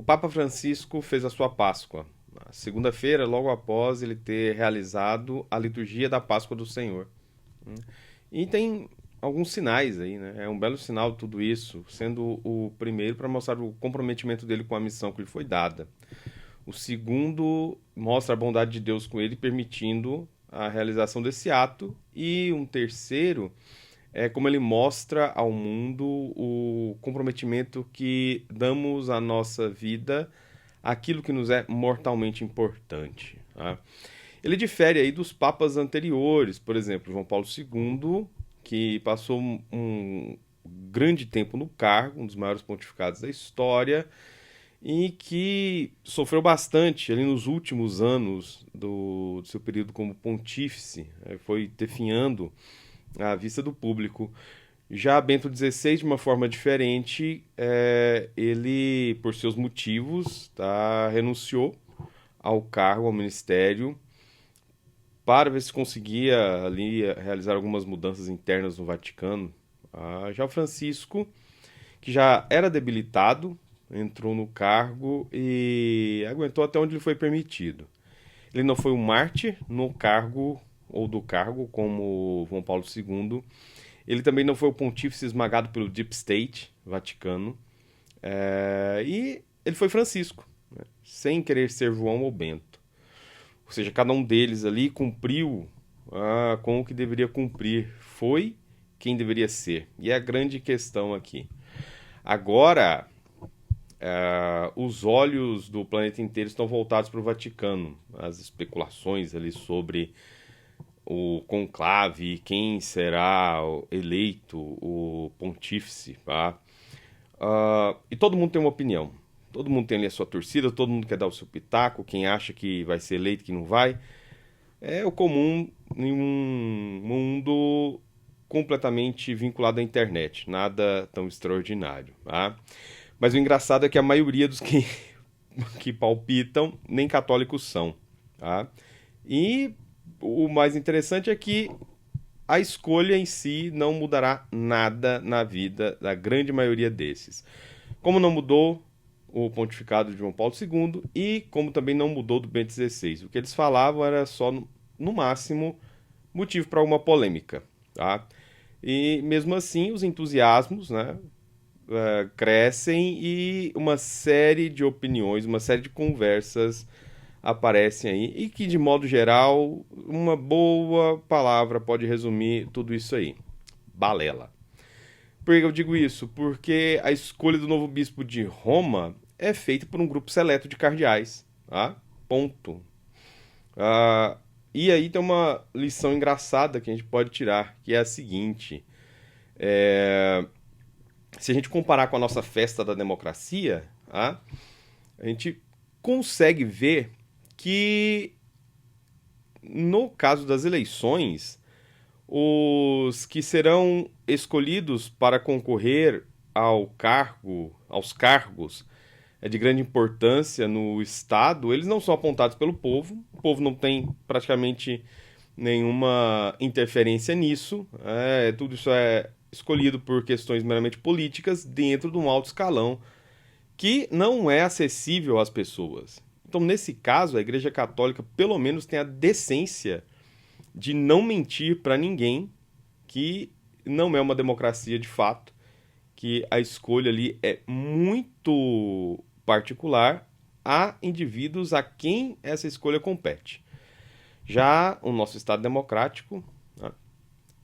o Papa Francisco fez a sua Páscoa. Na segunda-feira, logo após ele ter realizado a liturgia da Páscoa do Senhor. E tem alguns sinais aí, né? É um belo sinal tudo isso, sendo o primeiro para mostrar o comprometimento dele com a missão que lhe foi dada. O segundo mostra a bondade de Deus com ele, permitindo a realização desse ato. E um terceiro é como ele mostra ao mundo o comprometimento que damos à nossa vida, aquilo que nos é mortalmente importante. Tá? Ele difere aí dos papas anteriores, por exemplo, João Paulo II, que passou um grande tempo no cargo, um dos maiores pontificados da história, e que sofreu bastante ali nos últimos anos do seu período como pontífice, foi definhando à vista do público. Já Bento XVI, de uma forma diferente, ele, por seus motivos, tá, renunciou ao cargo, ao ministério, para ver se conseguia ali realizar algumas mudanças internas no Vaticano. Já o Francisco, que já era debilitado, entrou no cargo e aguentou até onde lhe foi permitido. Ele não foi um mártir no cargo ou do cargo, como João Paulo II. Ele também não foi o pontífice esmagado pelo Deep State Vaticano. E ele foi Francisco, né? Sem querer ser João ou Bento. Ou seja, cada um deles ali cumpriu com o que deveria cumprir. Foi quem deveria ser. E é a grande questão aqui. Agora, os olhos do planeta inteiro estão voltados para o Vaticano. As especulações ali sobre o conclave, quem será eleito o pontífice, tá? E todo mundo tem uma opinião. Todo mundo tem ali a sua torcida, todo mundo quer dar o seu pitaco, quem acha que vai ser eleito, que não vai. É o comum em um mundo completamente vinculado à internet. Nada tão extraordinário, tá? Mas o engraçado é que a maioria dos que palpitam nem católicos são, tá? E o mais interessante é que a escolha em si não mudará nada na vida da grande maioria desses. Como não mudou o pontificado de João Paulo II e como também não mudou do Bento XVI. O que eles falavam era só, no máximo, motivo para uma polêmica. Tá? E mesmo assim, os entusiasmos, né, crescem e uma série de opiniões, uma série de conversas aparecem aí e que, de modo geral, uma boa palavra pode resumir tudo isso aí. Balela. Por que eu digo isso? Porque a escolha do novo bispo de Roma é feita por um grupo seleto de cardeais. Tá? Ponto. E aí tem uma lição engraçada que a gente pode tirar, que é a seguinte. Se a gente comparar com a nossa festa da democracia, tá? A gente consegue ver que, no caso das eleições, os que serão escolhidos para concorrer aos cargos de grande importância no Estado, eles não são apontados pelo povo. O povo não tem praticamente nenhuma interferência nisso. Tudo isso é escolhido por questões meramente políticas dentro de um alto escalão que não é acessível às pessoas. Então, nesse caso, a Igreja Católica pelo menos tem a decência de não mentir para ninguém, que não é uma democracia de fato, que a escolha ali é muito particular a indivíduos a quem essa escolha compete. Já o nosso Estado democrático... Né?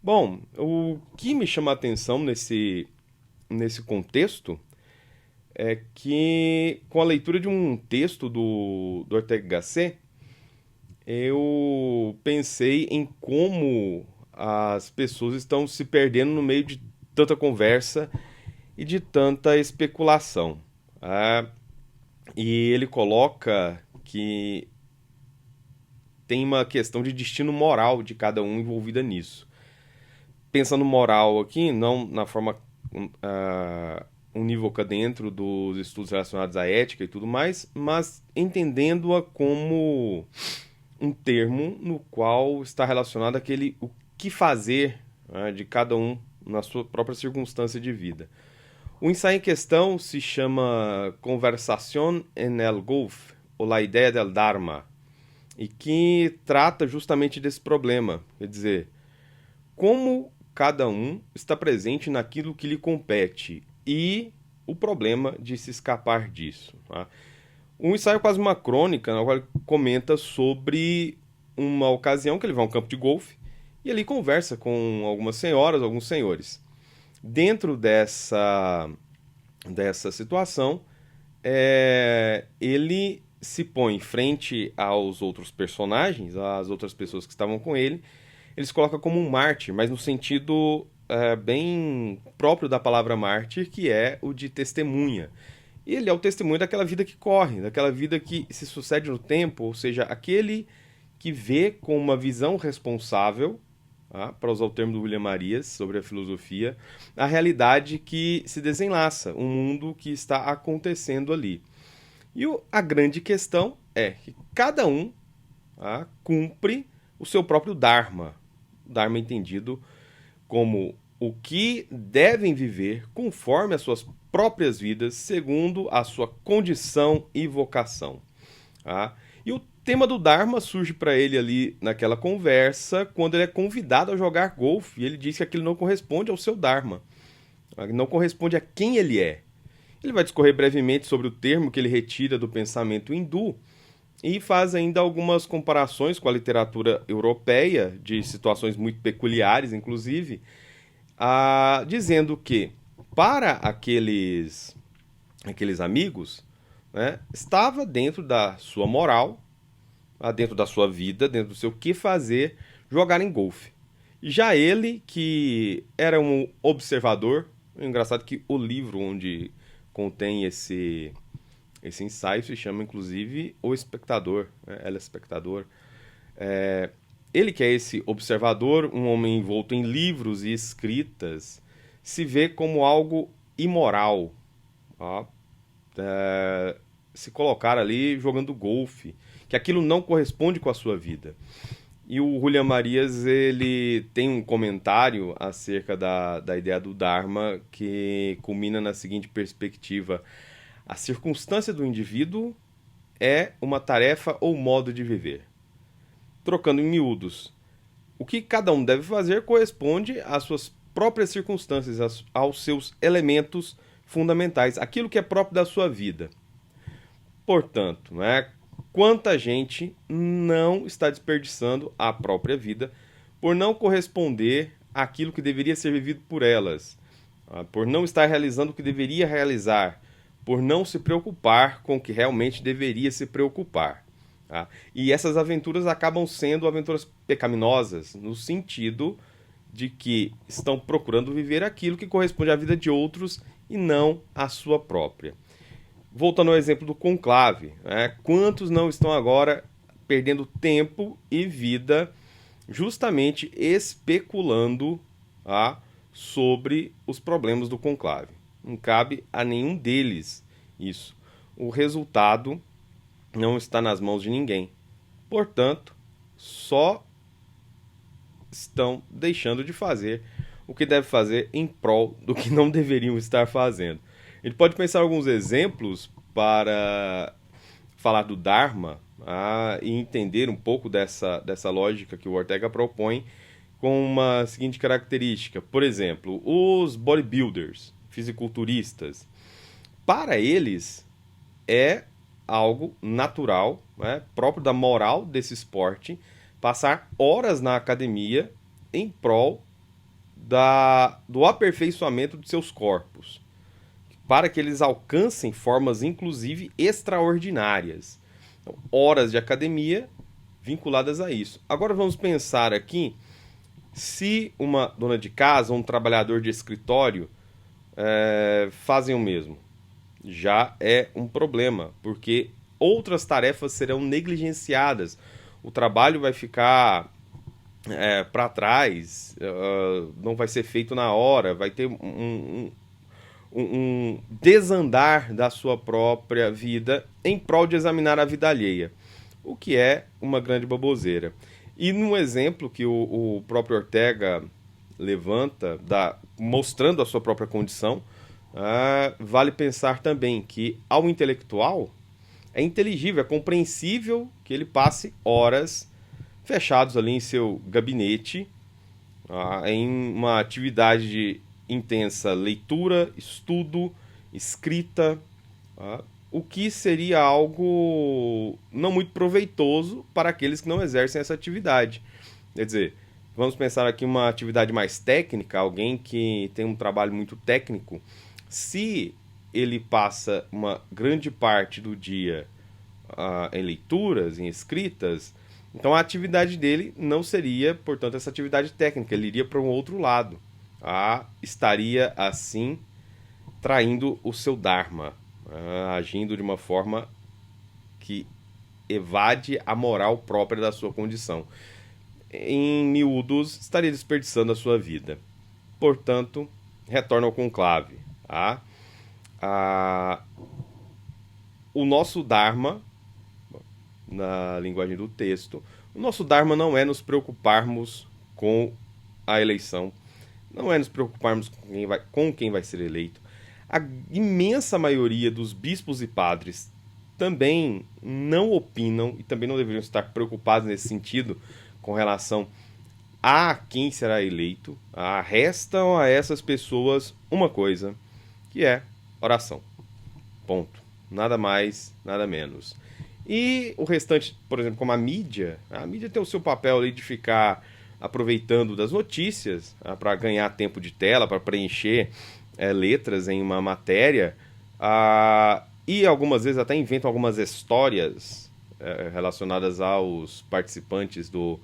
Bom, o que me chama a atenção nesse contexto é que, com a leitura de um texto do Ortega y Gasset, eu pensei em como as pessoas estão se perdendo no meio de tanta conversa e de tanta especulação. E ele coloca que tem uma questão de destino moral de cada um envolvida nisso. Pensando moral aqui, não na forma unívoca dentro dos estudos relacionados à ética e tudo mais, mas entendendo-a como um termo no qual está relacionado o que fazer, né, de cada um na sua própria circunstância de vida. O ensaio em questão se chama Conversación en el Golf, ou La Ideia del Dharma, e que trata justamente desse problema, quer dizer, como cada um está presente naquilo que lhe compete e o problema de se escapar disso. Tá? O ensaio é quase uma crônica, na qual ele comenta sobre uma ocasião que ele vai a um campo de golfe e ele conversa com algumas senhoras, alguns senhores. Dentro dessa situação, ele se põe frente aos outros personagens, às outras pessoas que estavam com ele, ele se coloca como um mártir, mas no sentido bem próprio da palavra mártir, que é o de testemunha. Ele é o testemunho daquela vida que corre, daquela vida que se sucede no tempo, ou seja, aquele que vê com uma visão responsável, tá, para usar o termo do William Marias sobre a filosofia, a realidade que se desenlaça, um mundo que está acontecendo ali. E a grande questão é que cada um cumpre o seu próprio Dharma. Dharma entendido como o que devem viver conforme as suas próprias vidas, segundo a sua condição e vocação. Tá? E o tema do Dharma surge para ele ali naquela conversa, quando ele é convidado a jogar golfe, e ele diz que aquilo não corresponde ao seu Dharma, não corresponde a quem ele é. Ele vai discorrer brevemente sobre o termo que ele retira do pensamento hindu e faz ainda algumas comparações com a literatura europeia, de situações muito peculiares, inclusive, dizendo que, para aqueles amigos, né, estava dentro da sua moral, dentro da sua vida, dentro do seu que fazer, jogar em golfe. E já ele, que era um observador, é engraçado que o livro onde contém esse ensaio se chama, inclusive, O Espectador, né? El Espectador. Ele que é esse observador, um homem envolto em livros e escritas, se vê como algo imoral. Se colocar ali jogando golfe, que aquilo não corresponde com a sua vida. E o William Marias, ele tem um comentário acerca da ideia do Dharma que culmina na seguinte perspectiva: a circunstância do indivíduo é uma tarefa ou modo de viver. Trocando em miúdos, o que cada um deve fazer corresponde às suas próprias circunstâncias, aos seus elementos fundamentais, aquilo que é próprio da sua vida. Portanto, quanta gente não está desperdiçando a própria vida por não corresponder àquilo que deveria ser vivido por elas, por não estar realizando o que deveria realizar, por não se preocupar com o que realmente deveria se preocupar. E essas aventuras acabam sendo aventuras pecaminosas, no sentido de que estão procurando viver aquilo que corresponde à vida de outros e não à sua própria. Voltando ao exemplo do conclave, quantos não estão agora perdendo tempo e vida justamente especulando sobre os problemas do conclave? Não cabe a nenhum deles isso. O resultado não está nas mãos de ninguém. Portanto, só estão deixando de fazer o que deve fazer em prol do que não deveriam estar fazendo. A gente pode pensar alguns exemplos para falar do Dharma e entender um pouco dessa lógica que o Ortega propõe com uma seguinte característica. Por exemplo, os bodybuilders, fisiculturistas, para eles é algo natural, próprio da moral desse esporte, passar horas na academia em prol do aperfeiçoamento de seus corpos, para que eles alcancem formas, inclusive, extraordinárias. Então, horas de academia vinculadas a isso. Agora vamos pensar aqui, se uma dona de casa ou um trabalhador de escritório fazem o mesmo. Já é um problema, porque outras tarefas serão negligenciadas. O trabalho vai ficar para trás, não vai ser feito na hora, vai ter um desandar da sua própria vida em prol de examinar a vida alheia, o que é uma grande baboseira. E num exemplo que o próprio Ortega levanta, mostrando a sua própria condição, Vale pensar também que ao intelectual é inteligível, é compreensível que ele passe horas fechados ali em seu gabinete, em uma atividade de intensa leitura, estudo, escrita, o que seria algo não muito proveitoso para aqueles que não exercem essa atividade. Quer dizer, vamos pensar aqui uma atividade mais técnica, alguém que tem um trabalho muito técnico, se ele passa uma grande parte do dia em leituras, em escritas, então a atividade dele não seria, portanto, essa atividade técnica, ele iria para um outro lado. Estaria assim traindo o seu Dharma, agindo de uma forma que evade a moral própria da sua condição. Em miúdos, estaria desperdiçando a sua vida. Portanto, retorna ao conclave. O nosso Dharma, na linguagem do texto, o nosso Dharma não é nos preocuparmos com a eleição, não é nos preocuparmos com quem vai ser eleito. A imensa maioria dos bispos e padres também não opinam e também não deveriam estar preocupados nesse sentido com relação a quem será eleito. Restam a essas pessoas uma coisa, que é oração. Ponto. Nada mais, nada menos. E o restante, por exemplo, como a mídia tem o seu papel ali de ficar aproveitando das notícias para ganhar tempo de tela, para preencher letras em uma matéria, e algumas vezes até inventam algumas histórias relacionadas aos participantes do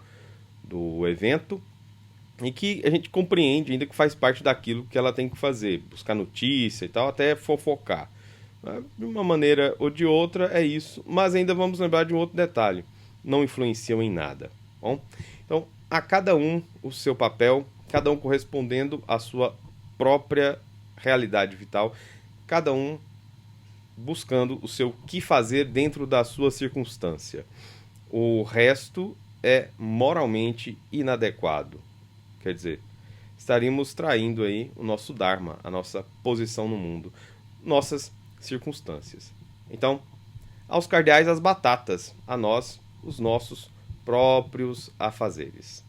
evento, e que a gente compreende ainda que faz parte daquilo que ela tem que fazer, buscar notícia e tal, até fofocar. De uma maneira ou de outra é isso, mas ainda vamos lembrar de um outro detalhe: não influenciam em nada. Bom? Então, a cada um o seu papel, cada um correspondendo à sua própria realidade vital, cada um buscando o seu que fazer dentro da sua circunstância. O resto é moralmente inadequado. Quer dizer, estaríamos traindo aí o nosso Dharma, a nossa posição no mundo, nossas circunstâncias. Então, aos cardeais as batatas, a nós os nossos próprios afazeres.